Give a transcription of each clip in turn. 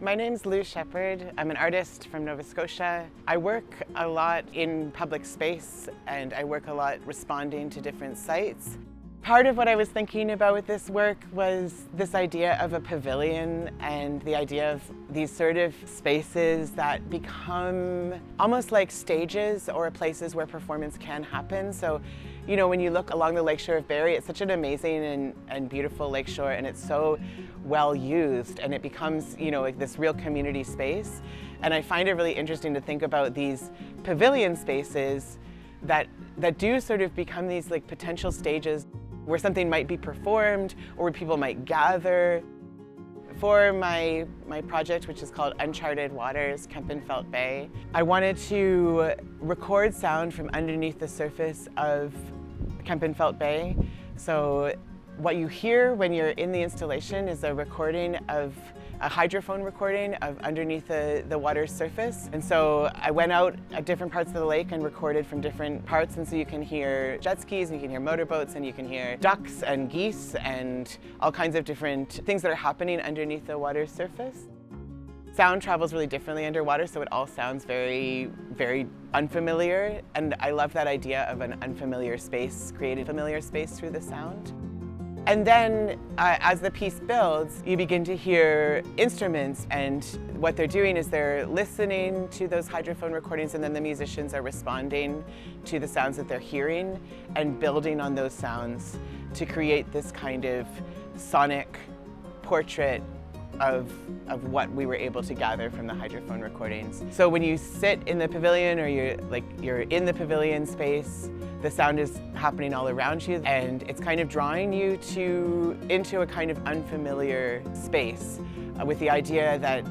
My name's Sheppard. I'm an artist from Nova Scotia. I work a lot in public space and I work a lot responding to different sites. Part of what I was thinking about with this work was this idea of a pavilion and the idea of these sort of spaces that become almost like stages or places where performance can happen. So, you know, when you look along the lakeshore of Barrie, it's such an amazing and beautiful lakeshore, and it's so well used, and it becomes, you know, like this real community space. And I find it really interesting to think about these pavilion spaces that do sort of become these like potential stages where something might be performed or where people might gather. For my project, which is called Uncharted Waters, Kempenfelt Bay, I wanted to record sound from underneath the surface of Kempenfelt Bay. So what you hear when you're in the installation is a recording of a hydrophone recording of underneath the water's surface. And so I went out at different parts of the lake and recorded from different parts, and so you can hear jet skis, and you can hear motorboats, and you can hear ducks and geese and all kinds of different things that are happening underneath the water's surface. Sound travels really differently underwater, so it all sounds very, very unfamiliar, and I love that idea of an unfamiliar space, creating familiar space through the sound. And then as the piece builds, you begin to hear instruments, and what they're doing is they're listening to those hydrophone recordings, and then the musicians are responding to the sounds that they're hearing and building on those sounds to create this kind of sonic portrait of what we were able to gather from the hydrophone recordings. So when you sit in the pavilion, or you're in the pavilion space, the sound is happening all around you, and it's kind of drawing you into a kind of unfamiliar space with the idea that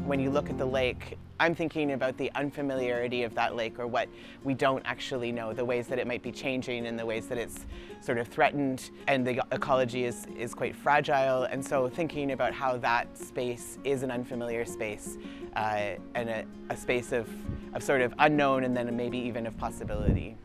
when you look at the lake, I'm thinking about the unfamiliarity of that lake, or what we don't actually know, the ways that it might be changing and the ways that it's sort of threatened, and the ecology is quite fragile. And so thinking about how that space is an unfamiliar space and a space of sort of unknown, and then maybe even of possibility.